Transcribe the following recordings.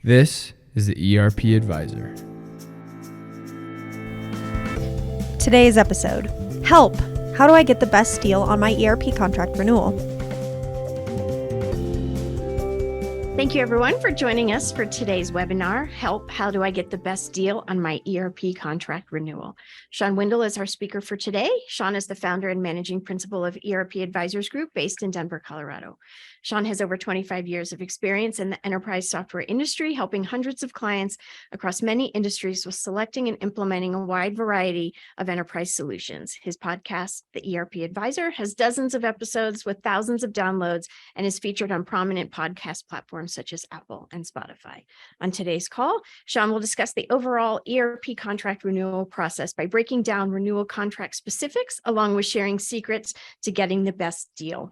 This is the ERP Advisor. Today's episode, Help! How do I get the best deal on my ERP contract renewal? Thank you, everyone, for joining us for today's webinar, Help! How do I get the best deal on my ERP contract renewal? Shawn Windle is our speaker for today. Shawn is the founder and managing principal of ERP Advisors Group based in Denver, Colorado. Shawn has over 25 years of experience in the enterprise software industry, helping hundreds of clients across many industries with selecting and implementing a wide variety of enterprise solutions. His podcast, The ERP Advisor, has dozens of episodes with thousands of downloads and is featured on prominent podcast platforms such as Apple and Spotify. On today's call, Shawn will discuss the overall ERP contract renewal process by breaking down renewal contract specifics, along with sharing secrets to getting the best deal.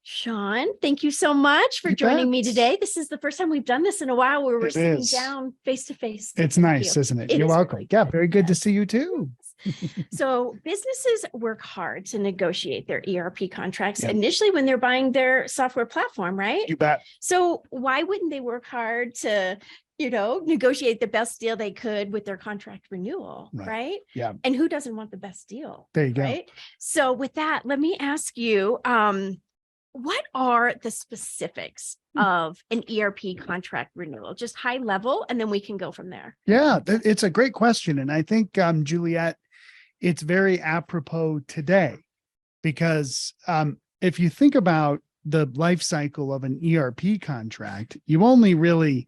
Shawn, thank you so much for joining me today. This is the first time we've done this in a while where we're sitting down face to face. It's nice, isn't it? You're welcome. Really yeah, very good to see you too. So businesses work hard to negotiate their ERP contracts initially when they're buying their software platform, right? You bet. So why wouldn't they work hard to, negotiate the best deal they could with their contract renewal, right? Yeah. And who doesn't want the best deal? There you go. Right? So with that, let me ask you, what are the specifics of an ERP contract renewal? Just high level, and then we can go from there. Yeah, it's a great question. And I think, Juliet, it's very apropos today because if you think about the life cycle of an ERP contract, you only really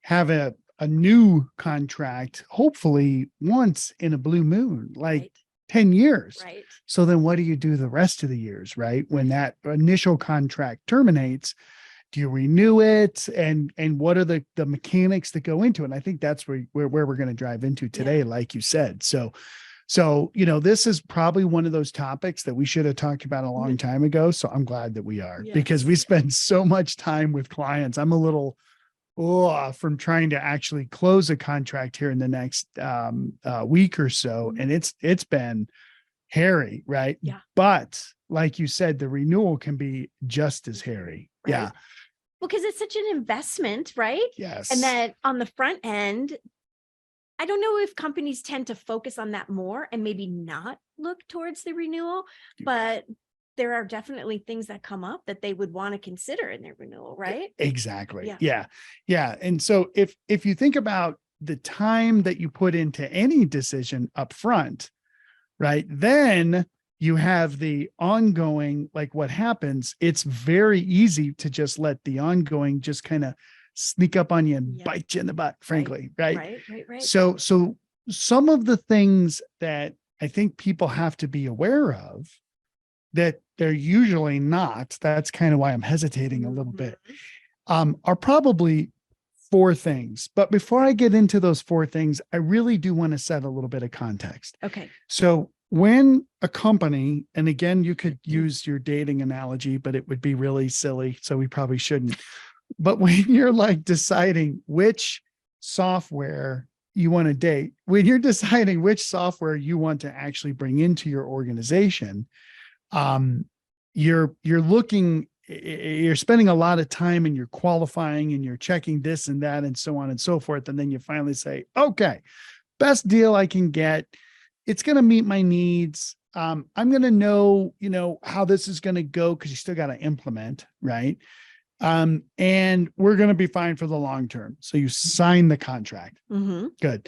have a new contract, hopefully once in a blue moon, like 10 years. Right. So then what do you do the rest of the years, right? When that initial contract terminates, do you renew it? And what are the mechanics that go into it? And I think that's where we're going to drive into today, like you said. So, this is probably one of those topics that we should have talked about a long time ago. So I'm glad that we are because we spend so much time with clients. I'm a little from trying to actually close a contract here in the next week or so. And it's been hairy, right? Yeah. But like you said, the renewal can be just as hairy. Right. Yeah. Well, because it's such an investment, right? Yes. And that on the front end, I don't know if companies tend to focus on that more and maybe not look towards the renewal, but there are definitely things that come up that they would want to consider in their renewal, right? Exactly. Yeah. And so if you think about the time that you put into any decision up front, right, then you have the ongoing, like what happens, it's very easy to just let the ongoing just kind of sneak up on you and bite you in the butt, frankly, right? Right. So some of the things that I think people have to be aware of that they're usually not, that's kind of why I'm hesitating a little bit, are probably four things. But before I get into those four things, I really do want to set a little bit of context. Okay. So when a company, and again, you could use your dating analogy, but it would be really silly, so we probably shouldn't. But when you're like deciding which software you want to date, when you're deciding which software you want to actually bring into your organization, you're spending a lot of time and you're qualifying and you're checking this and that and so on and so forth. And then you finally say, okay, best deal I can get. It's going to meet my needs. I'm going to know, how this is going to go because you still got to implement, right? And we're going to be fine for the long term. So you sign the contract. Good.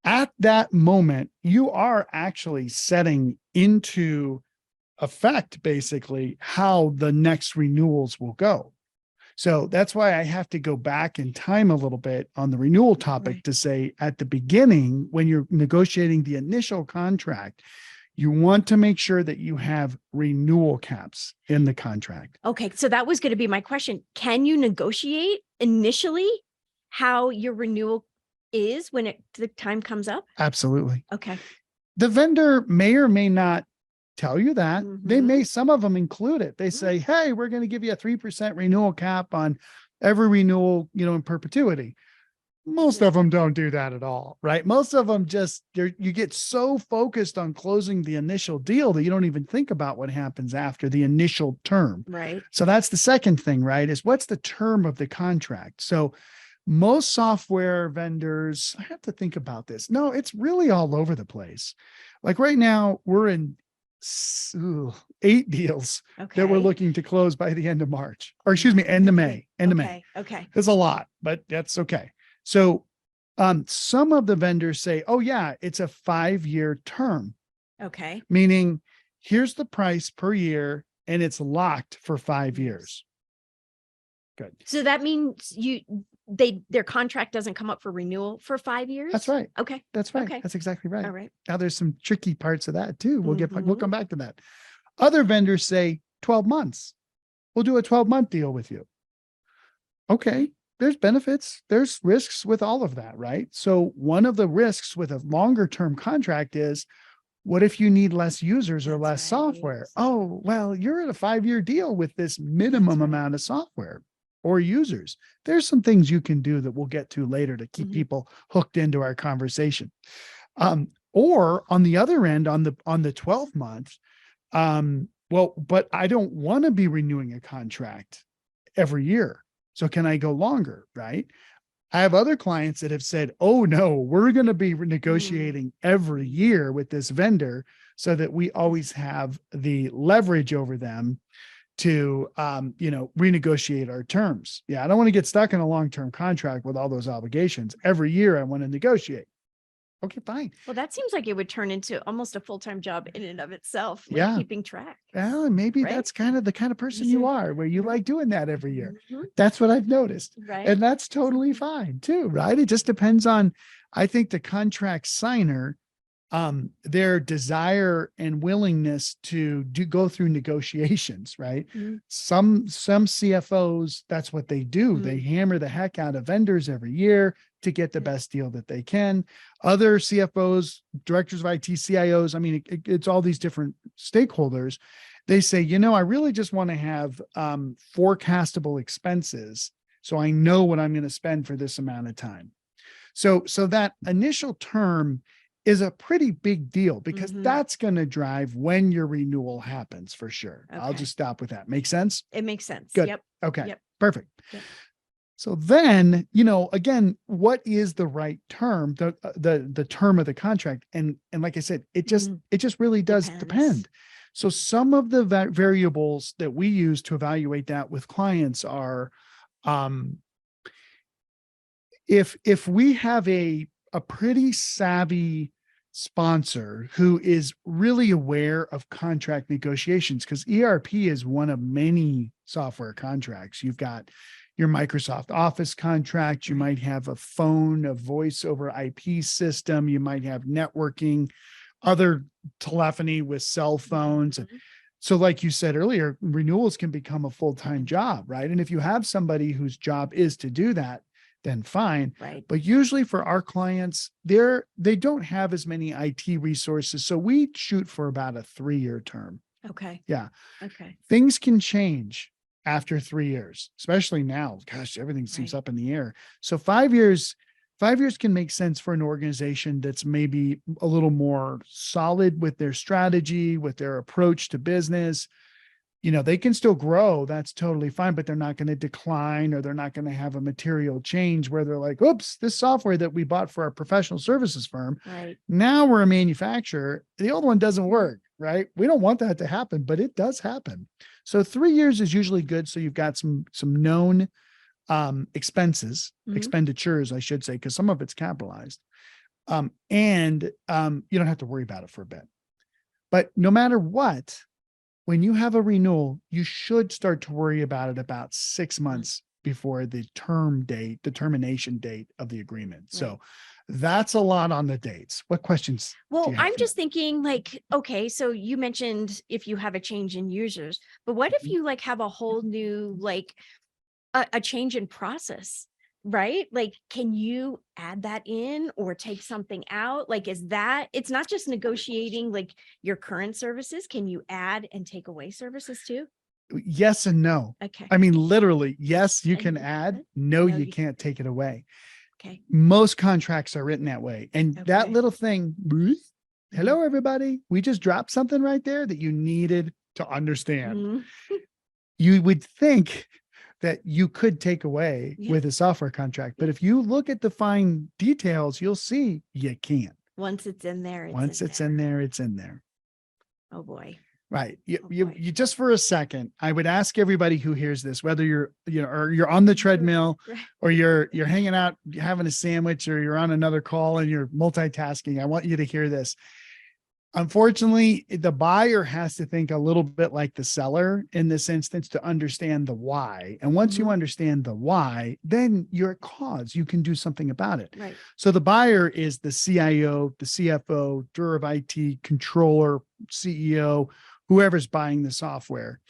At that moment, you are actually setting into effect basically how the next renewals will go. So that's why I have to go back in time a little bit on the renewal topic to say at the beginning, when you're negotiating the initial contract, you want to make sure that you have renewal caps in the contract. Okay. So that was going to be my question. Can you negotiate initially how your renewal is when the time comes up? Absolutely. Okay. The vendor may or may not tell you that. Some of them include it. They say, hey, we're going to give you a 3% renewal cap on every renewal, in perpetuity. Most of them don't do that at all, right? Most of them you get so focused on closing the initial deal that you don't even think about what happens after the initial term. Right. So that's the second thing, right? Is what's the term of the contract? So Most software vendors, I have to think about this. No, it's really all over the place. Like right now, we're in 8 deals Okay. that we're looking to close by the end of March, or excuse me, end of May, end of May. Okay. It's a lot, but that's okay. So, some of the vendors say, oh yeah, it's a 5-year term, Okay. meaning here's the price per year and it's locked for 5 years. Good. So that means their contract doesn't come up for renewal for 5 years? That's right. Okay. That's right. Okay. That's exactly right. All right. Now there's some tricky parts of that too. We'll Mhm. come back to that. Other vendors say 12 months. We'll do a 12-month deal with you. Okay. There's benefits. There's risks with all of that, right? So one of the risks with a longer term contract is, what if you need less users or That's less right. software? Oh, well, you're in a 5-year deal with this minimum That's right. amount of software or users. There's some things you can do that we'll get to later to keep Mhm. people hooked into our conversation. Or on the other end, on the 12 month, well, but I don't want to be renewing a contract every year. So can I go longer? Right. I have other clients that have said, oh no, we're going to be negotiating every year with this vendor so that we always have the leverage over them to, renegotiate our terms. Yeah. I don't want to get stuck in a long-term contract with all those obligations. Every year I want to negotiate. Okay, fine. Well, that seems like it would turn into almost a full-time job in and of itself, like Yeah. keeping track. Well, and maybe Right? that's kind of the kind of person you are, where you like doing that every year. Mhm. That's what I've noticed. Right. And that's totally fine too, right? It just depends on, I think, the contract signer, their desire and willingness to go through negotiations, right? Mhm. Some CFOs, that's what they do. They hammer the heck out of vendors every year to get the Yeah. best deal that they can. Other CFOs, directors of IT, CIOs, I mean, it's all these different stakeholders. They say, I really just want to have forecastable expenses, so I know what I'm going to spend for this amount of time. So that initial term is a pretty big deal, because Mhm. that's going to drive when your renewal happens for sure. I'll Okay. just stop with that. Make sense? It makes sense. Good. Yep. Okay. Yep. Perfect. Yep. So then, again, what is the right term, the term of the contract? And like I said, it just really does Depends. depend. So some of the variables that we use to evaluate that with clients are, if we have a pretty savvy sponsor who is really aware of contract negotiations, because ERP is one of many software contracts. You've got your Microsoft Office contract. You Right. might have a phone, a voice over IP system. You might have networking, other telephony with cell phones. Mhm. So like you said earlier, renewals can become a full-time job, right? And if you have somebody whose job is to do that, then fine. Right. But usually for our clients, they don't have as many IT resources. So we shoot for about a 3-year term. Okay. Yeah. Okay. Things can change after 3 years, especially now. Gosh, everything seems Right. up in the air. So 5 years can make sense for an organization that's maybe a little more solid with their strategy, with their approach to business. They can still grow. That's totally fine, but they're not going to decline, or they're not going to have a material change where they're like, oops, this software that we bought for our professional services firm, Right. now we're a manufacturer. The old one doesn't work, right? We don't want that to happen, but it does happen. So 3 years is usually good. So you've got some known expenditures, I should say, because some of it's capitalized. And you don't have to worry about it for a bit. But no matter what, when you have a renewal, you should start to worry about it about 6 months before the termination date of the agreement. Right. So that's a lot on the dates. What questions? Well, you have I'm for just thinking like, okay, so you mentioned if you have a change in users, but what if Mhm. you like have a whole new, like a change in process, right? Like, can you add that in or take something out? Like, it's not just negotiating like your current services. Can you add and take away services too? Yes and no. Okay. I mean, literally, yes, you And can you add. can. No, No, you you can't take it away. Okay. Most contracts are written that way. And that Okay. little thing, hello, everybody. We just dropped something right there that you needed to understand. Mhm. You would think that you could take away Yeah. with a software contract. But if you look at the fine details, you'll see you can't. Once it's in there, it's Once it's in there, it's in there. Oh boy. Right. You, Oh, you, boy. you just for a second, I would ask everybody who hears this, whether you're, or you're on the treadmill Right. or you're hanging out, having a sandwich, or you're on another call and you're multitasking. I want you to hear this. Unfortunately, the buyer has to think a little bit like the seller in this instance to understand the why. And once you Mhm. understand the why, then you're at cause. You can do something about it. Right. So the buyer is the CIO, the CFO, director of IT, controller, CEO, whoever's buying the software.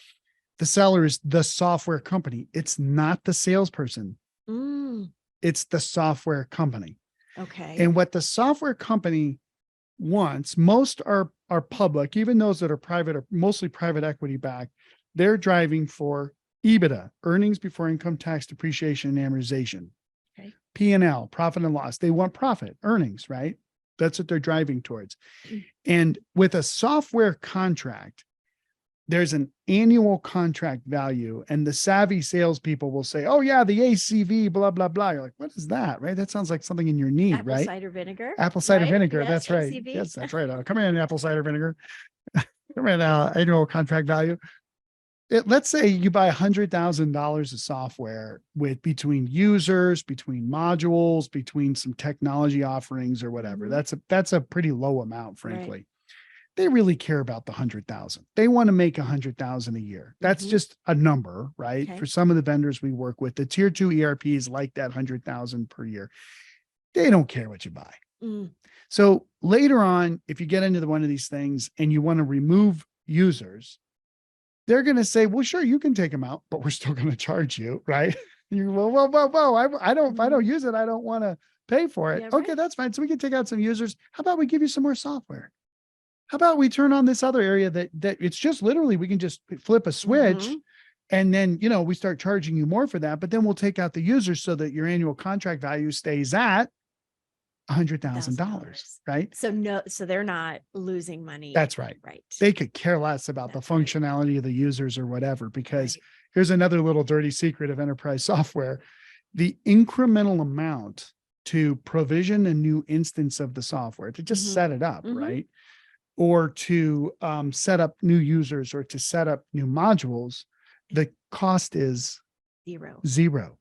The seller is the software company. It's not the salesperson. Mm, It's the software company. okay. And what the software company wants, most are public, even those that are private are mostly private equity backed. They're driving for EBITDA, earnings before income tax, depreciation, and amortization. Okay. P&L, profit and loss. They want profit, earnings, right? That's what they're driving towards. Mm. And with a software contract, there's an annual contract value, and the savvy salespeople will say, "Oh yeah, the ACV, blah blah blah." You're like, "What is that?" Right? That sounds like something in your need, Apple right? cider vinegar. Apple cider right? vinegar. Yes, That's right. ACV. Yes, that's right. Come in, apple cider vinegar. Come in, annual contract value. Let's say you buy $100,000 of software with between users, between modules, between some technology offerings or whatever. Mhm. That's a pretty low amount, frankly. They really care about the 100,000. They want to make 100,000 a year. That's Mhm. just a number, right? Okay. For some of the vendors we work with, the tier 2 ERPs like that 100,000 per year. They don't care what you buy. Mm, So later on, if you get into one of these things and you want to remove users, they're going to say, well, sure, you can take them out, but we're still going to charge you, right? You, whoa. I don't, if I don't use it, I don't want to pay for it. Yeah, Okay, right. that's fine. So we can take out some users. How about we give you some more software? How about we turn on this other area that it's just literally, we can just flip a switch Mhm. and then, we start charging you more for that, but then we'll take out the users so that your annual contract value stays at $100,000, right? So they're not losing money. That's right. Right. They could care less about That's the right. functionality of the users or whatever, because Right. here's another little dirty secret of enterprise software. The incremental amount to provision a new instance of the software, to just Mhm. set it up, Mhm. right? Or to set up new users or to set up new modules, the cost is Zero.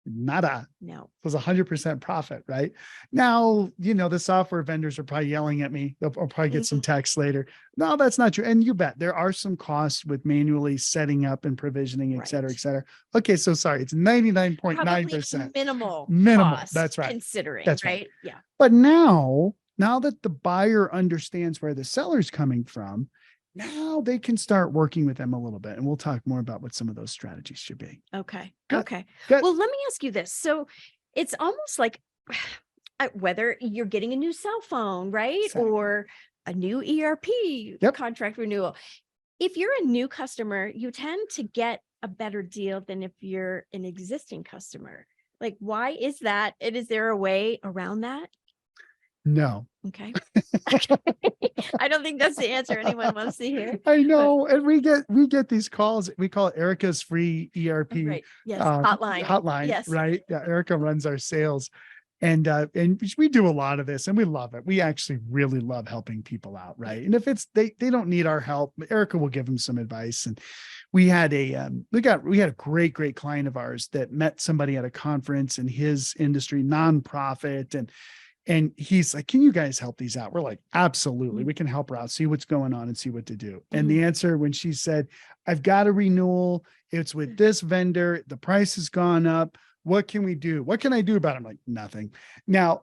nada. No. It was 100% profit, right? Now, the software vendors are probably yelling at me. I'll probably get some texts later. No, that's not true. And you bet there are some costs with manually setting up and provisioning, et cetera, Right. et cetera. Okay. So sorry, it's 99.9%. Minimal. Minimal. Cost, That's right. Considering. That's right. right. Yeah. But now that the buyer understands where the seller's coming from, now they can start working with them a little bit. And we'll talk more about what some of those strategies should be. Okay. Good. Okay. Good. Well, let me ask you this. So it's almost like whether you're getting a new cell phone, right? Exactly. Or a new ERP Yep. contract renewal. If you're a new customer, you tend to get a better deal than if you're an existing customer. Like, why is that? And is there a way around that? No. Okay. I don't think that's the answer anyone wants to hear. I know. And we get these calls. We call it Erica's free ERP Right. Yes. hotline, Yes. right? Yeah. Erica runs our sales. And we do a lot of this and we love it. We actually really love helping people out. Right. And if it's, they don't need our help, Erica will give them some advice. And we had we had a great client of ours that met somebody at a conference in his industry, nonprofit. And he's like, can you guys help these out? We're like, absolutely. We can help her out, see what's going on and see what to do. And the answer when she said, I've got a renewal, it's with this vendor, the price has gone up. What can we do? What can I do about it? I'm like, nothing. Now,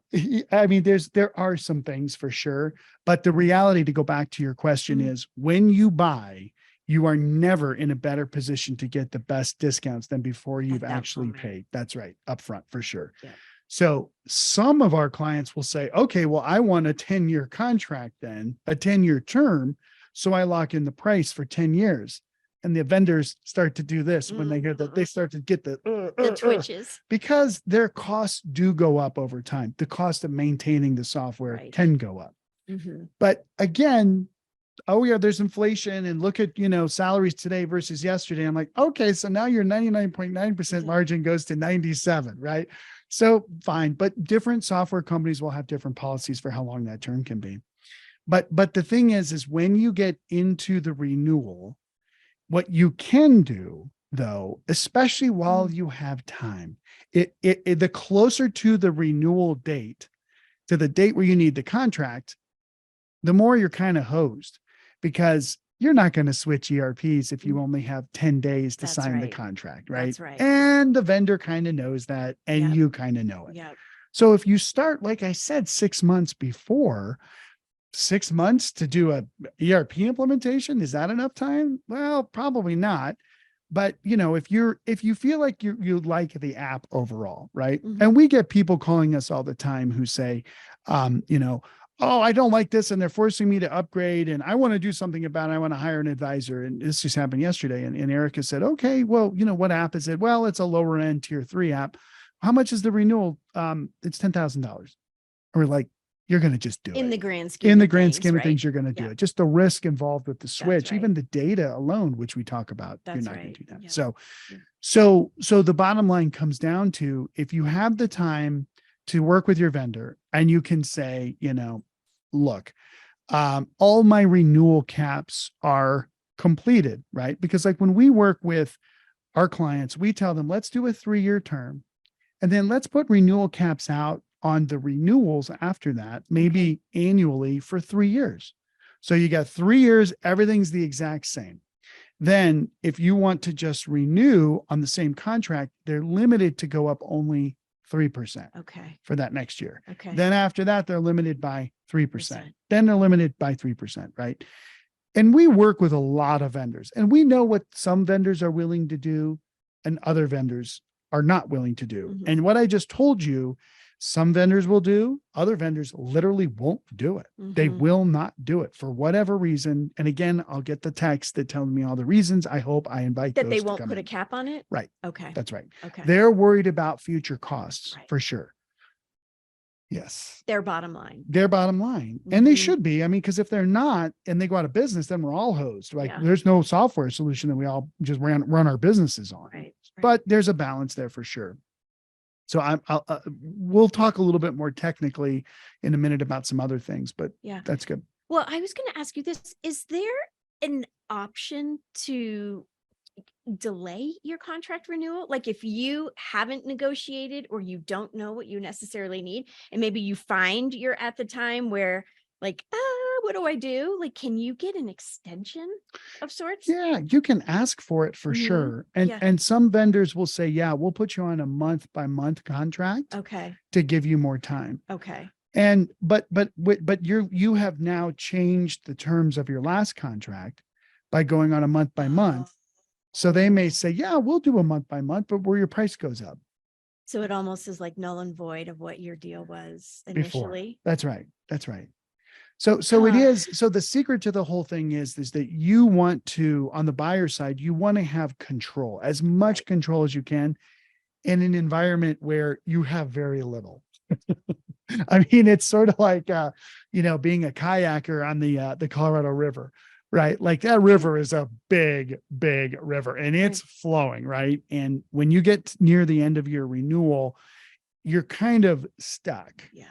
I mean, there are some things for sure, but the reality, to go back to your question, is when you buy, you are never in a better position to get the best discounts than before you've actually paid. That's right. Upfront for sure. Yeah. So some of our clients will say, okay, well, I want a 10-year contract, then a 10-year term. So I lock in the price for 10 years. And the vendors start to do this when they hear that, they start to get the twitches, because their costs do go up over time. The cost of maintaining the software Right. can go up. Mm-hmm. But again, oh yeah, there's inflation and look at, salaries today versus yesterday. I'm like, okay, so now your 99.9% margin goes to 97, right? So fine, but different software companies will have different policies for how long that term can be. But the thing is when you get into the renewal, what you can do though, especially while you have time, the closer to the renewal date, to the date where you need the contract, the more you're kind of hosed, because you're not going to switch ERPs if you only have 10 days to sign the contract, right? That's right. And the vendor kind of knows that, and you kind of know it. Yep. So if you start, like I said, 6 months before, 6 months to do a ERP implementation, is that enough time? Well, probably not. But if you feel like you like the app overall, right? Mhm. And we get people calling us all the time who say, oh, I don't like this and they're forcing me to upgrade and I want to do something about it. I want to hire an advisor. And this just happened yesterday. And Erica said, okay, well, what app is it? Well, it's a lower end tier 3 app. How much is the renewal? It's $10,000. And we're like, you're going to just do it. In the grand scheme of things, you're going to do it. Just the risk involved with the switch, even the data alone, which we talk about, you're not going to do that. Yeah. So the bottom line comes down to, if you have the time to work with your vendor and you can say, look, all my renewal caps are completed, right? Because like when we work with our clients, we tell them, let's do a 3-year term. And then let's put renewal caps out on the renewals after that, maybe annually for 3 years. So you got 3 years, everything's the exact same. Then if you want to just renew on the same contract, they're limited to go up only 3% for that next year. Then after that, they're limited by 3%. Then they're limited by 3%, right? And we work with a lot of vendors, and we know what some vendors are willing to do and other vendors are not willing to do. Mhm. And what I just told you, some vendors will do, other vendors literally won't do it. They Mhm. will not do it for whatever reason. And again, I'll get the text that tells me all the reasons. I hope I invite That those they to won't come put in. a cap on it? Right. Okay. That's right. Okay. They're worried about future costs Right. for sure. Yes. Their bottom line. Their bottom line. And they Mhm. should be. I mean, because if they're not and they go out of business, then we're all hosed. Like Yeah. there's no software solution that we all just run our businesses on. Right. But there's a balance there for sure. So we'll talk a little bit more technically in a minute about some other things, but Yeah. that's good. Well, I was going to ask you this. Is there an option to delay your contract renewal? Like if you haven't negotiated or you don't know what you necessarily need, and maybe you find you're at the time where like, what do I do? Like, can you get an extension of sorts? Yeah, you can ask for it for Mhm. sure. Yeah. And some vendors will say, yeah, we'll put you on a month by month contract Okay. to give you more time. Okay. And but you have now changed the terms of your last contract by going on a month by month. So they may say, yeah, we'll do a month by month, but where your price goes up. So it almost is like null and void of what your deal was Before. initially. That's right. That's right. So it is. So the secret to the whole thing is that you want to, on the buyer side, you want to have control, as much control as you can in an environment where you have very little. I mean, it's sort of like, being a kayaker on the Colorado River, right? Like that river is a big, big river and it's flowing, right? And when you get near the end of your renewal, you're kind of stuck. Yeah.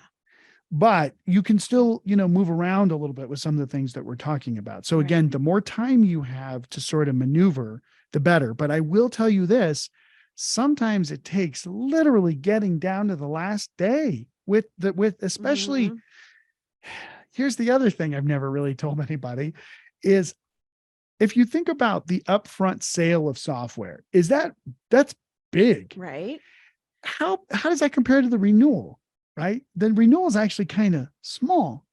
But you can still, move around a little bit with some of the things that we're talking about. So again, the more time you have to sort of maneuver, the better. But I will tell you this, sometimes it takes literally getting down to the last day with especially, here's the other thing I've never really told anybody is if you think about the upfront sale of software, that's big, Right. How does that compare to the renewal? Right? Then renewal is actually kind of small.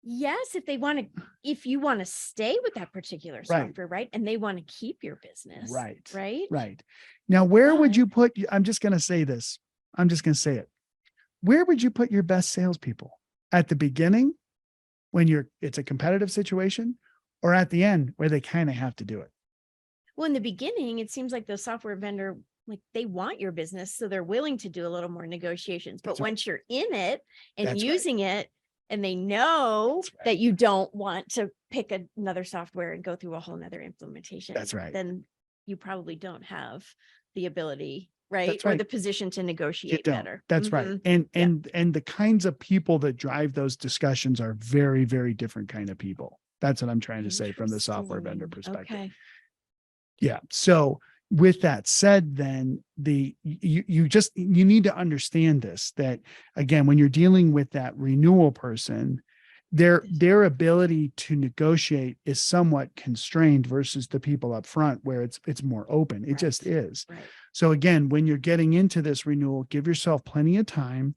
Yes, if you want to stay with that particular software, right? And they want to keep your business. Right. Right. Right. Now, where would you put, I'm just going to say this. I'm just going to say it. Where would you put your best salespeople? At the beginning when it's a competitive situation, or at the end where they kind of have to do it? Well, in the beginning, it seems like the software vendor, like they want your business, so they're willing to do a little more negotiations. But once you're in it and using it, and they know That's right. that you don't want to pick another software and go through a whole nother implementation. That's right. Then you probably don't have the ability, right? That's Or right. the position to You negotiate don't. better. That's right. Mhm. And the kinds of people that drive those discussions are very, very different kind of people. That's what I'm trying to say from the software vendor Interesting. perspective. Okay. Yeah. So with that said, then you need to understand this, that again, when you're dealing with that renewal person, their ability to negotiate is somewhat constrained versus the people up front where it's more open. It just Right. is. Right. So again, when you're getting into this renewal, give yourself plenty of time.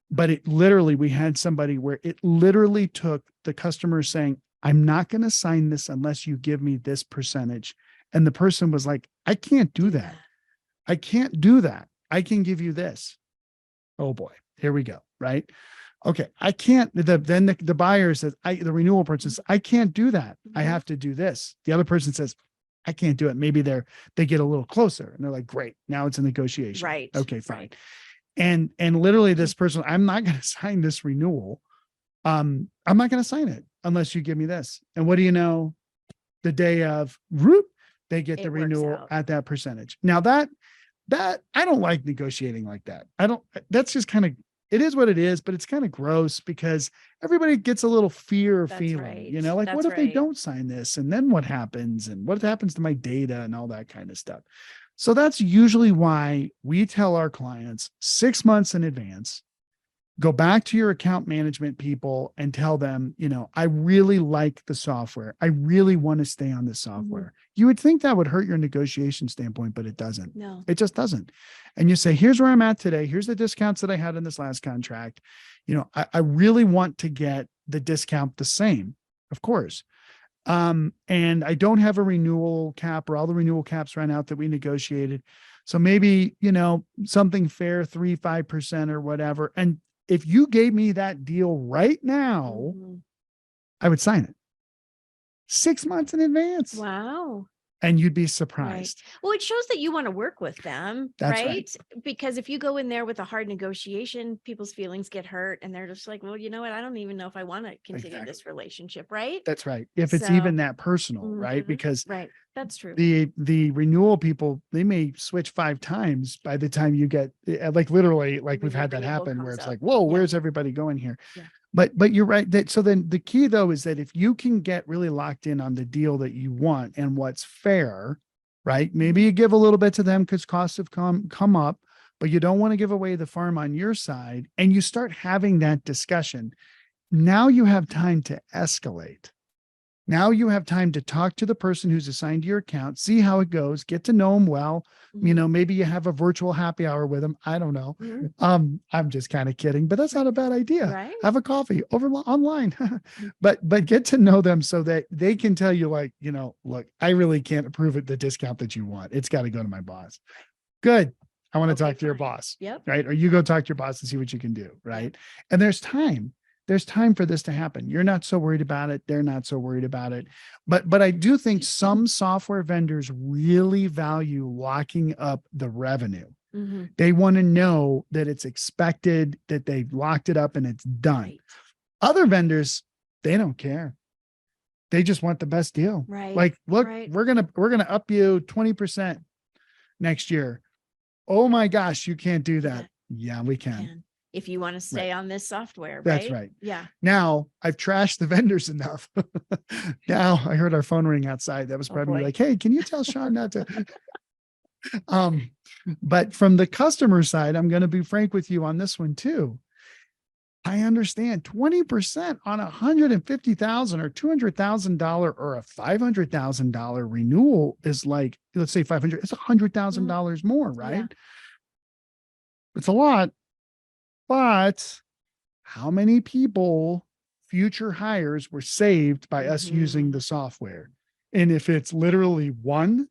But we had somebody where it literally took the customer saying, I'm not going to sign this unless you give me this percentage. And the person was like, I can't do that. I can't do that. I can give you this. Oh boy, here we go. Right. Okay. I can't. Then the buyer says, the renewal person says, I can't do that. I have to do this. The other person says, I can't do it. Maybe they get a little closer and they're like, great. Now it's a negotiation. Right. Okay, fine. Right. And literally this person, I'm not going to sign this renewal. I'm not going to sign it unless you give me this. And what do you know? The day of, whoop, they get the It works renewal out. at that percentage. Now that I don't like negotiating like that. That's just kind of, it is what it is, but it's kind of gross because everybody gets a little fear That's feeling, right. like, That's what if they right. don't sign this? And then what happens? And what happens to my data and all that kind of stuff? So that's usually why we tell our clients 6 months in advance, go back to your account management people and tell them, I really like the software. I really want to stay on this software. You would think that would hurt your negotiation standpoint, but it doesn't. No. It just doesn't. And you say, here's where I'm at today. Here's the discounts that I had in this last contract. I really want to get the discount the same, of course. And I don't have a renewal cap, or all the renewal caps ran out that we negotiated. So maybe, something fair, 3-5% or whatever. And if you gave me that deal right now, I would sign it 6 months in advance. Wow. And you'd be Right. surprised. Well, it shows that you want to work with them, That's right? Because if you go in there with a hard negotiation, people's feelings get hurt and they're just like, well, you know what? I don't even know if I want to continue Exactly. this relationship, right? That's right. If it's So- even that personal, right? Mhm. Because Right. That's true. the renewal people, they may switch 5 times by the time you get, like, literally, like, When we've your had that renewal happen where comes it's up. like, whoa, Yeah. where's everybody going here? Yeah. But you're right. So then the key though is that if you can get really locked in on the deal that you want and what's fair, right? Maybe you give a little bit to them because costs have come up, but you don't want to give away the farm on your side, and you start having that discussion. Now you have time to escalate. Now you have time to talk to the person who's assigned to your account, see how it goes, get to know them well. Maybe you have a virtual happy hour with them. I don't know. I'm just kind of kidding, but that's not a bad idea. Right. Have a coffee online, but get to know them so that they can tell you, like, look, I really can't approve it, the discount that you want. It's got to go to my boss. Good. I want to Okay, talk to your fine. boss. Yep. Right. Or you go talk to your boss and see what you can do. Right. And there's time for this to happen. You're not so worried about it. They're not so worried about it. But I do think some software vendors really value locking up the revenue. They want to know that it's expected, that they've locked it up and it's done. Right. Other vendors, they don't care. They just want the best deal. Right. Like, look, Right. we're going to up you 20% next year. Oh my gosh, you can't do that. Yeah, we can. If you want to stay on this software, right? That's right. Yeah. Now I've trashed the vendors enough. Now I heard our phone ring outside. That was probably boy. like, hey, can you tell Shawn not to? But from the customer side, I'm going to be frank with you on this one too. I understand 20% on $150,000 or $200,000 or a $500,000 renewal is like, let's say 500, it's $100,000 more, right? Yeah. It's a lot. But how many people, future hires, were saved by us using the software? And if it's literally one,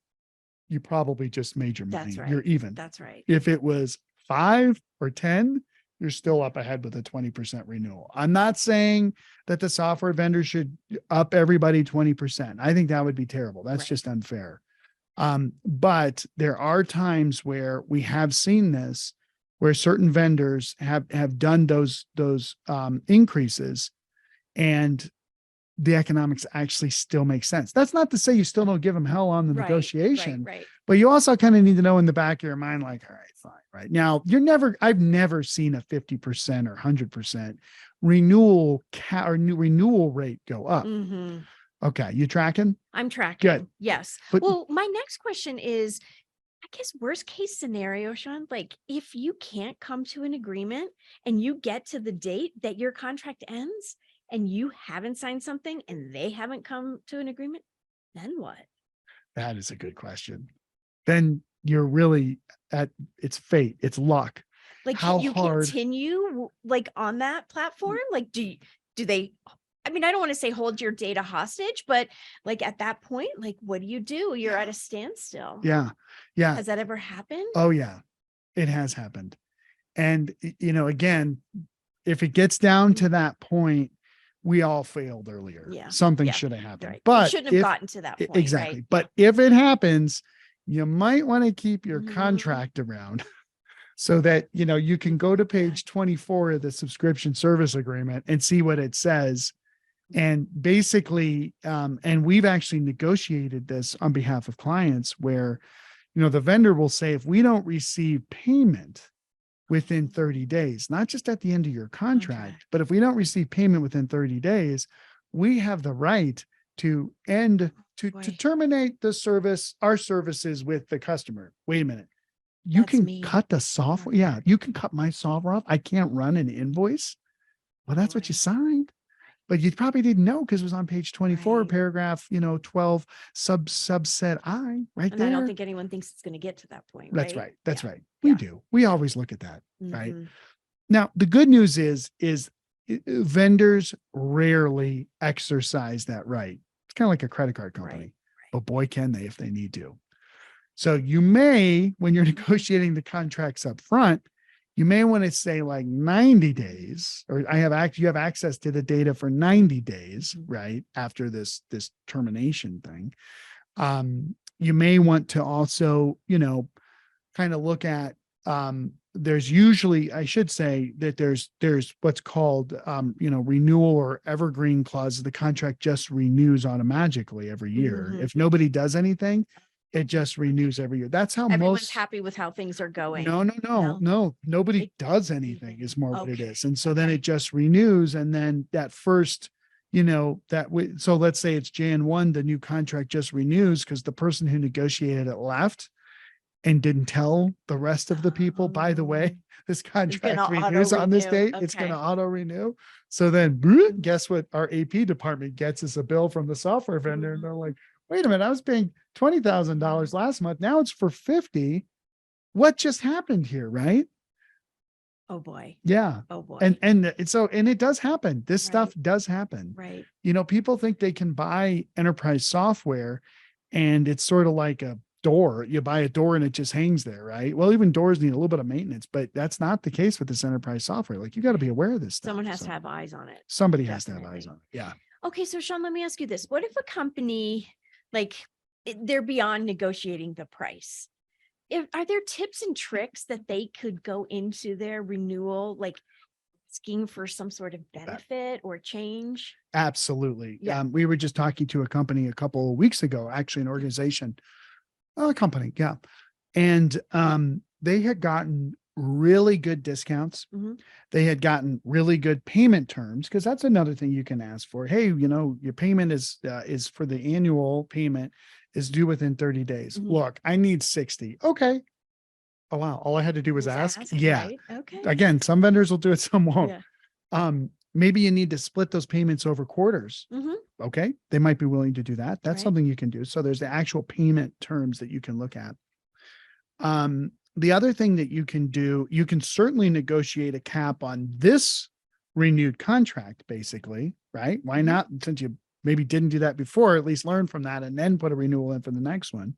you probably just made your money. That's right. You're even. That's right. If it was 5 or 10, you're still up ahead with a 20% renewal. I'm not saying that the software vendor should up everybody 20%. I think that would be terrible. That's just unfair. But there are times where we have seen this, where certain vendors have done those increases, and the economics actually still make sense. That's not to say you still don't give them hell on the negotiation, Right. but you also kind of need to know in the back of your mind, like, all right, fine, right now, I've never seen a 50% or 100% renewal or new renewal rate go up. Mhm. Okay, you tracking? I'm tracking. Yes. But Well, my next question is, I guess worst case scenario, Shawn, like if you can't come to an agreement and you get to the date that your contract ends and you haven't signed something and they haven't come to an agreement, then what? that is a good question. Then you're really it's fate, it's luck. Like, How can you hard? continue like on that platform? Like, do they, I mean, I don't want to say hold your data hostage, but like at that point, like, what do? You're at a standstill. Yeah. Yeah. Has that ever happened? Oh yeah, it has happened. And again, if it gets down to that point, we all failed earlier. Yeah. Something Yeah. should have happened. Right. But It shouldn't have gotten to that point. exactly. Right? But if it happens, you might want to keep your Mhm. contract around so that you can go to page 24 of the subscription service agreement and see what it says. And basically, and we've actually negotiated this on behalf of clients where, the vendor will say, if we don't receive payment within 30 days, not just at the end of your contract, but if we don't receive payment within 30 days, we have the right to terminate our services with the customer. Wait a minute. You That's can me. cut the software. Yeah. You can cut my software off. I can't run an invoice. Well, that's what you signed. But you probably didn't know because it was on page 24, Right. paragraph, 12, subset I right And there. I don't think anyone thinks it's going to get to that point. That's right. right. That's Yeah. right. We do. We always look at that. Mhm. Right. Now, the good news is vendors rarely exercise that right. It's kind of like a credit card company, Right. but boy, can they if they need to. So you may, when you're negotiating the contracts up front, you may want to say like 90 days, or you have access to the data for 90 days, right? After this termination thing. You may want to also, kind of look at, there's usually, I should say that there's what's called, renewal or evergreen clause. The contract just renews automatically every year. Mhm. If nobody does anything, it just renews every year. That's how Everyone's happy with how things are going. No. Nobody does anything is more what it is. And so then it just renews. And then that first, so let's say it's Jan 1, the new contract just renews because the person who negotiated it left and didn't tell the rest of the people, by the way, this contract renews on this date. It's going to auto renew. So then guess what? Our AP department gets us a bill from the software vendor. And they're like, wait a minute, I was paying $20,000 last month. Now it's for 50. What just happened here? Right. Oh boy. Yeah. Oh boy. And it does happen. This stuff does happen. Right. People think they can buy enterprise software and it's sort of like a door. You buy a door and it just hangs there. Right. Well, even doors need a little bit of maintenance, but that's not the case with this enterprise software. Like you got to be aware of this stuff. Someone has to have eyes on it. Somebody has to have eyes on it. Yeah. Okay. So Shawn, let me ask you this. What if a company, they're beyond negotiating the price? Are there tips and tricks that they could go into their renewal, asking for some sort of benefit or change? Absolutely. Yeah. We were just talking to a company a couple of weeks ago, actually an organization, a company. Yeah. And they had gotten really good discounts. Mhm. They had gotten really good payment terms because that's another thing you can ask for. Hey, your payment is for the annual payment is due within 30 days. Mhm. Look, I need 60. Okay. Oh, wow. All I had to do was ask. Yeah. Right? Okay. Again, some vendors will do it, some won't. Yeah. Maybe you need to split those payments over quarters. Mhm. Okay. They might be willing to do that. That's Right. something you can do. So there's the actual payment terms that you can look at. The other thing that you can do, you can certainly negotiate a cap on this renewed contract, basically, right? Why not? Since you maybe didn't do that before, at least learn from that and then put a renewal in for the next one.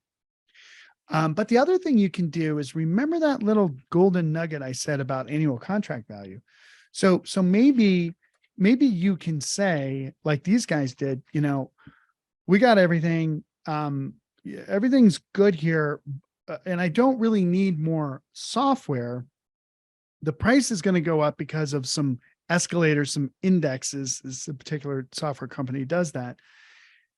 But the other thing you can do is remember that little golden nugget I said about annual contract value. So maybe you can say, like these guys did, we got everything. Everything's good here. And I don't really need more software. the price is going to go up because of some escalators, some indexes. This a particular software company does that.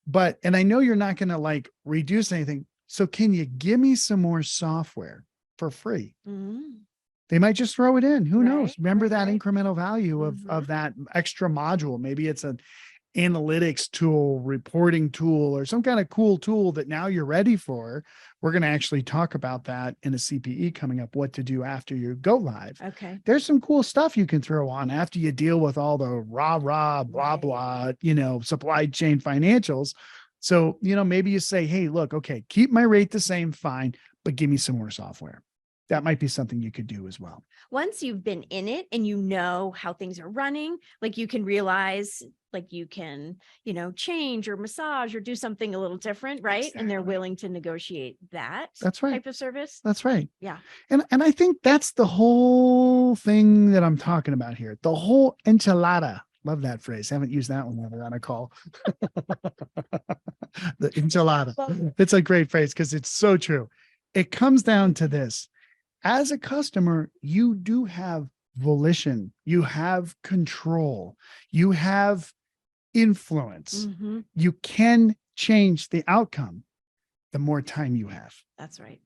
But, and I know you're not going to like reduce anything. So can you give me some more software for free? Mhm. They might just throw it in. Who knows? Right, Remember right, that right. incremental value of that extra module. Maybe it's an analytics tool, reporting tool, or some kind of cool tool that now you're ready for. We're going to actually talk about that in a CPE coming up, what to do after you go live. Okay. There's some cool stuff you can throw on after you deal with all the blah, Right. blah, supply chain financials. So, maybe you say, hey, look, okay, keep my rate the same, fine, but give me some more software. That might be something you could do as well. Once you've been in it and you know how things are running, like you can realize, like you can, change or massage or do something a little different, right? And they're Exactly. willing to negotiate that That's right. type of service. That's right. Yeah. And I think that's the whole thing that I'm talking about here. The whole enchilada. Love that phrase. Haven't used that one ever on a call. The enchilada. It's a great phrase because it's so true. It comes down to this. As a customer, you do have volition. You have control. You have influence. Mhm. You can change the outcome the more time you have. That's right.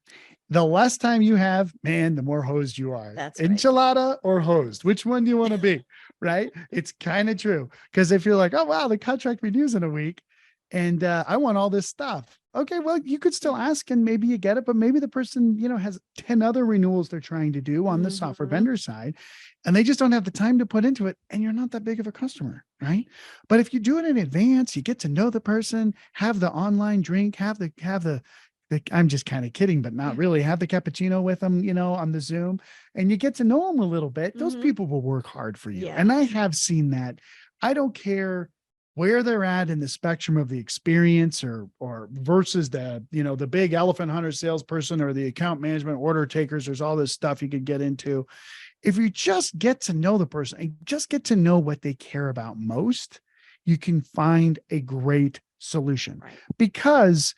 The less time you have, man, the more hosed you are. That's right. Enchilada or hosed? Which one do you want to be? Right? It's kind of true. Because if you're like, oh, wow, the contract renews in a week and I want all this stuff. Okay, well, you could still ask and maybe you get it, but maybe the person, has 10 other renewals they're trying to do on the software Mhm. vendor side, and they just don't have the time to put into it. And you're not that big of a customer, right? But if you do it in advance, you get to know the person, have the online drink, have the I'm just kind of kidding, but not really. Have the cappuccino with them, on the Zoom, and you get to know them a little bit. Those Mhm. people will work hard for you. Yeah. And I have seen that. I don't care where they're at in the spectrum of the experience or versus the big elephant hunter salesperson or the account management order takers. There's all this stuff you could get into. If you just get to know the person and just get to know what they care about most, you can find a great solution. Right. Because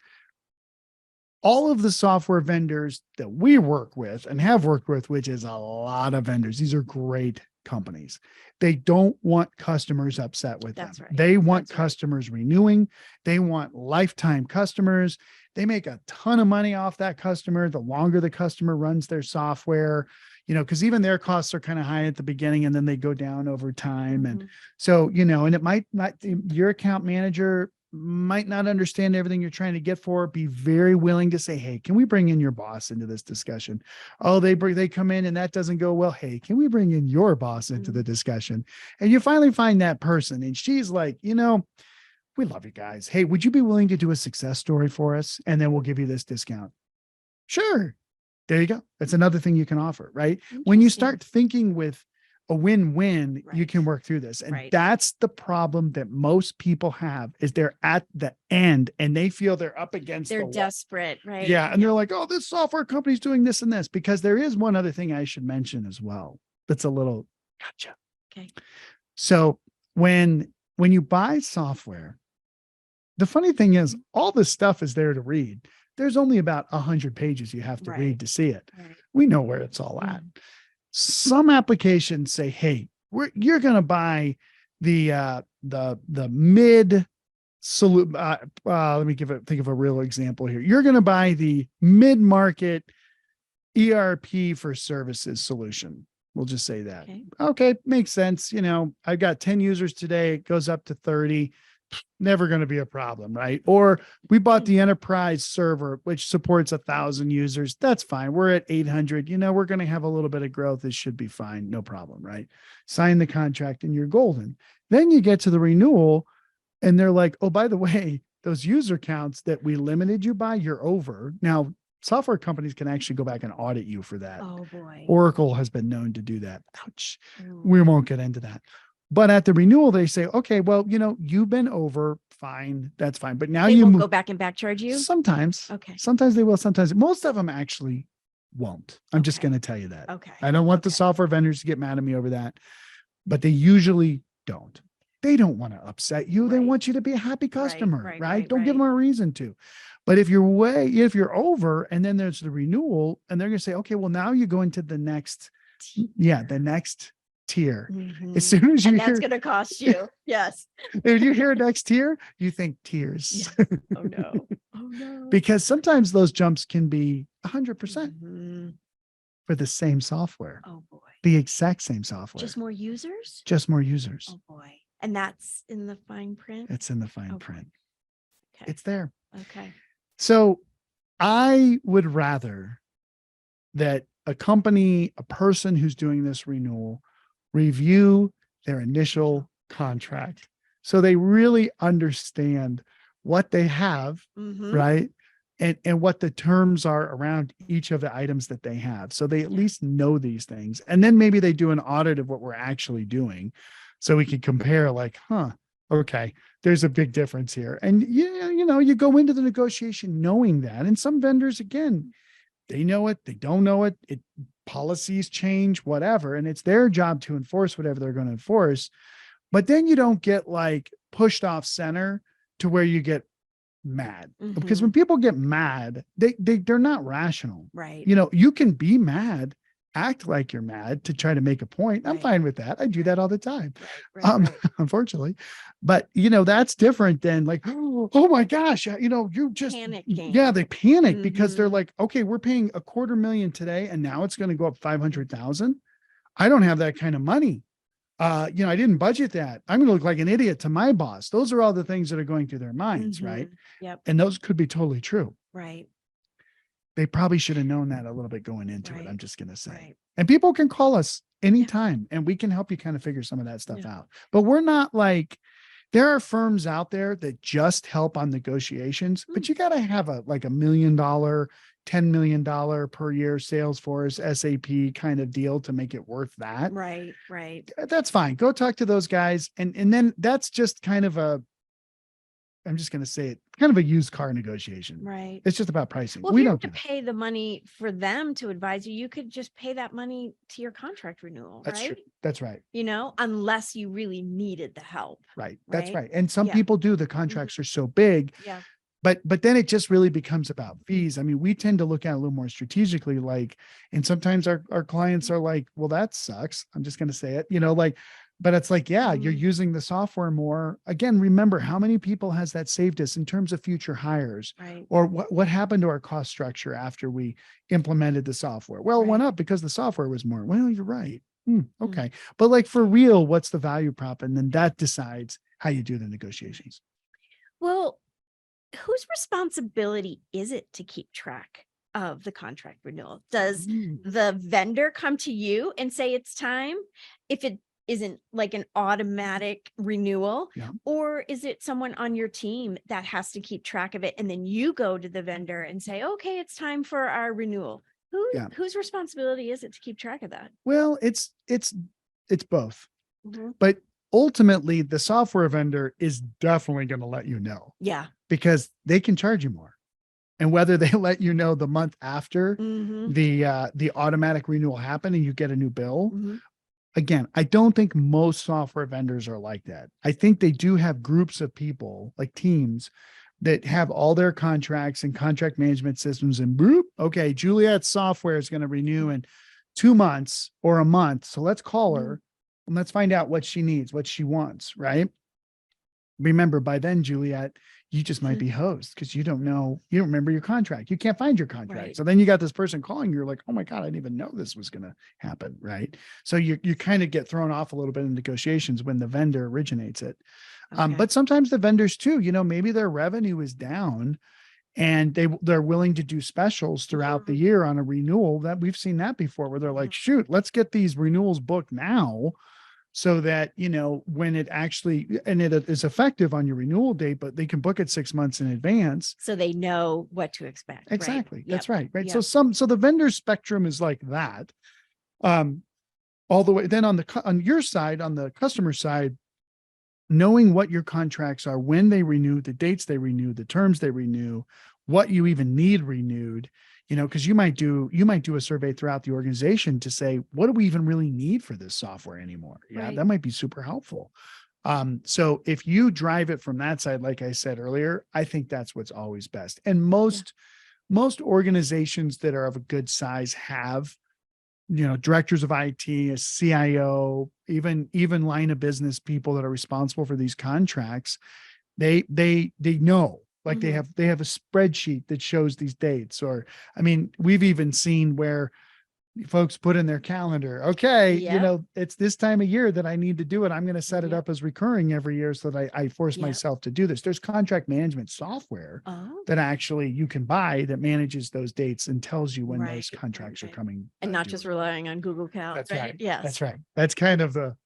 all of the software vendors that we work with and have worked with, which is a lot of vendors, these are great companies. They don't want customers upset with That's them. right. They want That's right. customers renewing. They want lifetime customers. They make a ton of money off that customer the longer the customer runs their software, because even their costs are kind of high at the beginning and then they go down over time. And Mhm. so, and it might not, your account manager might not understand everything you're trying to get for, be very willing to say, hey, can we bring in your boss into this discussion? Oh, they come in and that doesn't go well. Hey, can we bring in your boss into the discussion? And you finally find that person and she's like, we love you guys. Hey, would you be willing to do a success story for us? And then we'll give you this discount. Sure. There you go. That's another thing you can offer, right? When you Interesting. start thinking with a win-win, you Right. can work through this. And Right. that's the problem that most people have is they're at the end and they feel they're up against They're the wall. desperate, right? Yeah. And they're like, oh, this software company's doing this and this, because there is one other thing I should mention as well. That's a little gotcha. Okay. So when you buy software, the funny thing is all this stuff is there to read. There's only about 100 pages you have to Right. read to see it. Right. We know where it's all at. Some applications say, hey, you're going to buy the mid solution. Let me think of a real example here. You're going to buy the mid-market ERP for services solution. We'll just say that. Okay. Makes sense. I've got 10 users today. It goes up to 30. Never going to be a problem, right? Or we bought the enterprise server, which supports 1,000 users. That's fine. We're at 800. We're going to have a little bit of growth. This should be fine. No problem, right? Sign the contract and you're golden. Then you get to the renewal and they're like, oh, by the way, those user counts that we limited you by, you're over. Now, software companies can actually go back and audit you for that. Oh boy. Oracle has been known to do that. Ouch. We won't get into that. But at the renewal, they say, okay, well, you've been over, fine, that's fine. But now They won't go back and back charge you? Sometimes. Okay. Sometimes they will, sometimes. Most of them actually won't. I'm just Okay. going to tell you that. Okay. I don't want the software vendors to get mad at me over that, but they usually don't. They don't want to upset you. They Right. want you to be a happy customer, right? Don't give right. them a reason to. But if you're over and then there's the renewal and they're going to say, okay, well, now you go into the next Yeah, the next tier. Mhm. As soon as you And hear, that's going to cost you. Yes. if you hear next tier, you think tears. Oh no. Oh no. Because sometimes those jumps can be 100% Mhm. for the same software, Oh boy. the exact same software, Just more users? just more users. Oh boy. And that's in the fine print? It's in the fine Oh, boy. print. Okay. It's there. Okay. So I would rather that a company, a person who's doing this renewal, review their initial contract so they really understand what they have, Mhm. right? And what the terms are around each of the items that they have. So they at least know these things. And then maybe they do an audit of what we're actually doing. So we can compare like, okay, there's a big difference here. And yeah, you go into the negotiation knowing that. And some vendors, again, they know it, they don't know it. Policies change, whatever. And it's their job to enforce whatever they're going to enforce. But then you don't get like pushed off center to where you get mad. Because when people get mad, they're not rational. Right. You can be mad, act like you're mad to try to make a point. I'm Right. fine with that. I do that all the time. Right. Unfortunately, but that's different than like, oh my gosh, you just Panicking. Yeah, they panic because they're Mhm. like, okay, we're paying $250,000 today, and now it's going to go up 500,000. I don't have that kind of money. I didn't budget that. I'm going to look like an idiot to my boss. Those are all the things that are going through their minds, right? Mhm. Yep. And those could be totally true. Right. They probably should have known that a little bit going into it. Right. I'm just going to say. Right. And people can call us anytime and we can help you kind of figure some of that stuff Yeah. out. But we're not like, there are firms out there that just help on negotiations, but you got to have a $1 million, $10 million per year Salesforce SAP kind of deal to make it worth that. Right. Right. That's fine. Go talk to those guys. And then that's just kind of I'm just going to say it, kind of a used car negotiation. Right. It's just about pricing. Well, We if you don't have do to that. pay the money for them to advise you, you could just pay that money to your contract renewal, That's right? true. That's right. Unless you really needed the help. Right. That's Right? right. And some Yeah. people do, the contracts are so big, Yeah. but then it just really becomes about fees. I mean, we tend to look at it a little more strategically, and sometimes our clients are like, well, that sucks. I'm just going to say it, but it's like, yeah, you're using the software more. Again, remember how many people has that saved us in terms of future hires, Right. or what happened to our cost structure after we implemented the software? Well, it went up because the software was more. Well, you're right. Okay. But like for real, what's the value prop? And then that decides how you do the negotiations. Well, whose responsibility is it to keep track of the contract renewal? Does the vendor come to you and say it's time if it isn't like an automatic renewal? Yeah. Or is it someone on your team that has to keep track of it? And then you go to the vendor and say, okay, it's time for our renewal. Whose responsibility is it to keep track of that? Well, it's both, Mhm. but ultimately the software vendor is definitely going to let you know, Yeah. because they can charge you more. And whether they let you know the month after Mhm. the automatic renewal happened and you get a new bill. Mhm. Again, I don't think most software vendors are like that. I think they do have groups of people, like teams, that have all their contracts and contract management systems, and boop, okay, Juliet's software is going to renew in 2 months or a month. So let's call her and let's find out what she needs, what she wants, right? Remember, by then, Juliet, you just might be hosed because you don't remember your contract. You can't find your contract. Right. So then you got this person calling, you're like, oh my God, I didn't even know this was going to happen. Right. So you kind of get thrown off a little bit in negotiations when the vendor originates it. Okay. But sometimes the vendors too, maybe their revenue is down and they're willing to do specials throughout the year on a renewal. That we've seen that before, where they're like, shoot, let's get these renewals booked now, so that, when it actually, and it is effective on your renewal date, but they can book it 6 months in advance. So they know what to expect. Exactly. Right? That's Yep. right. Right. Yep. So the vendor spectrum is like that. All the way. Then on your side, on the customer side, knowing what your contracts are, when they renew, the dates they renew, the terms they renew, what you even need renewed, because you might do a survey throughout the organization to say, what do we even really need for this software anymore? Yeah, Right. that might be super helpful. So if you drive it from that side, like I said earlier, I think that's what's always best. And most organizations that are of a good size have directors of IT, a CIO, even line of business people that are responsible for these contracts, they know, like they have a spreadsheet that shows these dates. Or, I mean, we've even seen where folks put in their calendar, okay, Yep. it's this time of year that I need to do it. I'm going to set it Yep. up as recurring every year so that I force Yep. myself to do this. There's contract management software Oh, that actually you can buy that manages those dates and tells you when those Right, contracts right. are coming. and not due. just relying on Google Cal. That's right? right. Yes. That's right. That's kind of the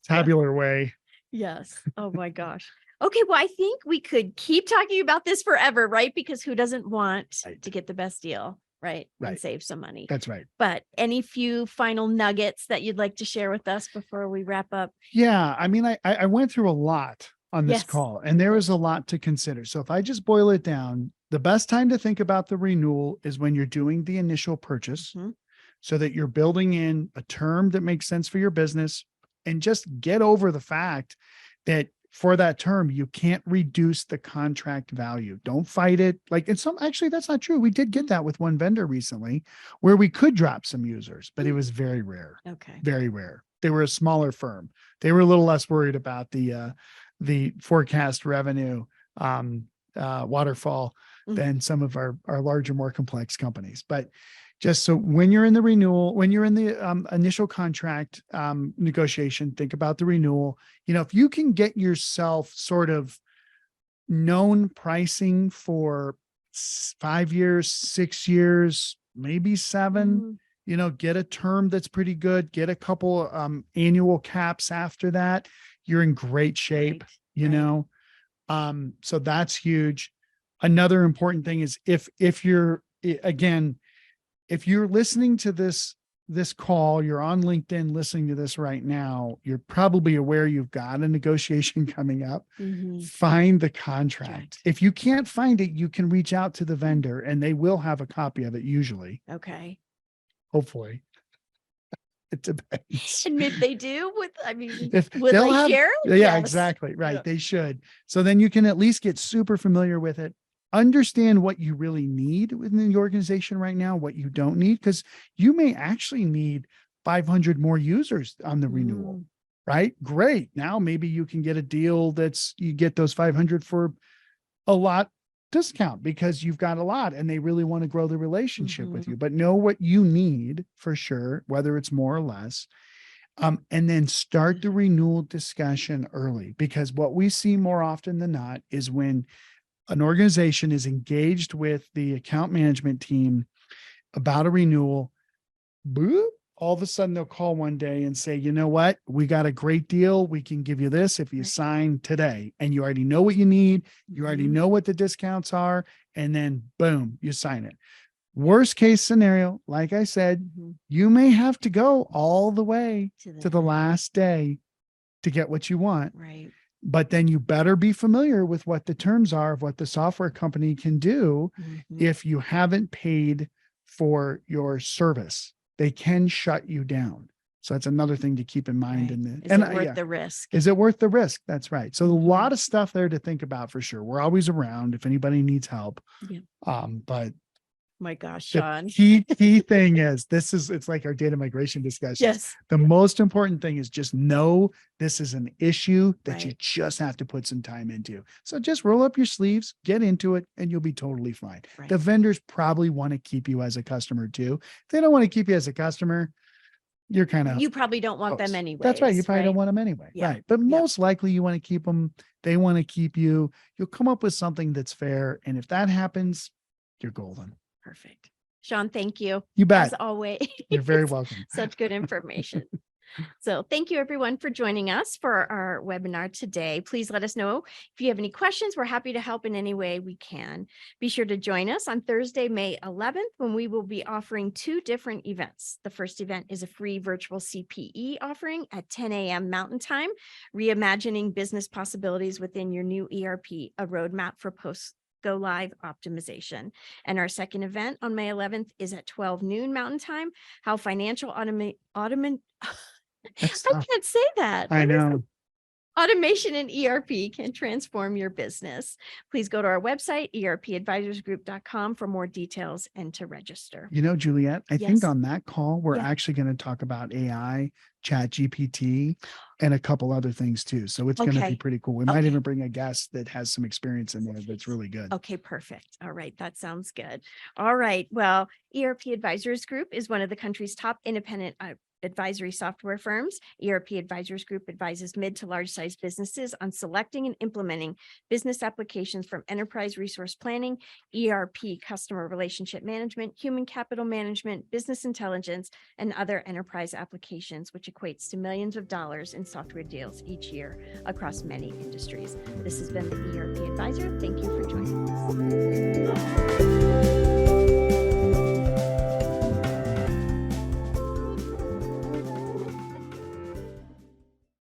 tabular way. Yes. Oh my gosh. Okay. Well, I think we could keep talking about this forever, right? Because who doesn't want Right. to get the best deal, right? And Right. save some money. That's right. But any few final nuggets that you'd like to share with us before we wrap up? Yeah. I mean, I went through a lot on this Yes. call, and there was a lot to consider. So if I just boil it down, the best time to think about the renewal is when you're doing the initial purchase, Mhm. so that you're building in a term that makes sense for your business, and just get over the fact that for that term, you can't reduce the contract value. Don't fight it. Like, and actually, that's not true. We did get that with one vendor recently where we could drop some users, but it was very rare, Okay. very rare. They were a smaller firm. They were a little less worried about the forecast revenue, waterfall than some of our larger, more complex companies. But just so when you're in the renewal, when you're in the initial contract negotiation, think about the renewal. If you can get yourself sort of known pricing for 5 years, 6 years, maybe 7, get a term that's pretty good, get a couple annual caps after that, you're in great shape, so that's huge. Another important thing is if you're, again, if you're listening to this call, you're on LinkedIn listening to this right now, you're probably aware you've got a negotiation coming up. Find the contract. If you can't find it, you can reach out to the vendor and they will have a copy of it usually. Okay. Hopefully. It depends. And if they do, If would they'll they have, share? yeah, Yes. exactly. Right. Yeah. They should. So then you can at least get super familiar with it. Understand what you really need within the organization right now, what you don't need, because you may actually need 500 more users on the renewal, right? Great. Now maybe you can get a deal you get those 500 for a lot discount because you've got a lot and they really want to grow the relationship with you, but know what you need for sure, whether it's more or less. And then start the renewal discussion early, because what we see more often than not is when an organization is engaged with the account management team about a renewal, boop, all of a sudden they'll call one day and say, you know what, we got a great deal. We can give you this if you sign today. And you already know what you need. You already know what the discounts are. And then boom, you sign it. Worst case scenario, like I said, you may have to go all the way to the last day to get what you want. Right. But then you better be familiar with what the terms are of what the software company can do if you haven't paid for your service. They can shut you down. So that's another thing to keep in mind. Right. Is it worth the risk? Is it worth the risk? That's right. So a lot of stuff there to think about for sure. We're always around if anybody needs help. Yeah. But my gosh, the Shawn. key thing is it's like our data migration discussions. Yes. The most important thing is just know this is an issue that you just have to put some time into. So just roll up your sleeves, get into it, and you'll be totally fine. Right. The vendors probably want to keep you as a customer too. If they don't want to keep you as a customer, you're kind of, you probably don't want them anyway. That's right. You probably don't want them anyway. Yeah. Right. But most likely you want to keep them. They want to keep you. You'll come up with something that's fair. And if that happens, you're golden. Perfect. Shawn, thank you. You bet. As always. You're very welcome. Such good information. So thank you everyone for joining us for our webinar today. Please let us know if you have any questions. We're happy to help in any way we can. Be sure to join us on Thursday, May 11th, when we will be offering 2 different events. The first event is a free virtual CPE offering at 10 a.m. Mountain Time, reimagining business possibilities within your new ERP, a roadmap for post-go live optimization. And our second event on May 11th is at 12 noon Mountain Time, how financial I can't say that. I know. Automation and ERP can transform your business. Please go to our website, erpadvisorsgroup.com, for more details and to register. You know, Juliet, I Yes. think on that call, we're Yeah. actually going to talk about AI, Chat GPT, and a couple other things too. So it's going to Okay. be pretty cool. We might Okay. even bring a guest that has some experience in there that's really good. Okay, perfect. All right. That sounds good. All right. Well, ERP Advisors Group is one of the country's top independent advisory software firms. ERP Advisors Group advises mid to large size businesses on selecting and implementing business applications from enterprise resource planning, ERP customer relationship management, human capital management, business intelligence, and other enterprise applications, which equates to millions of dollars in software deals each year across many industries. This has been the ERP Advisor. Thank you for joining us.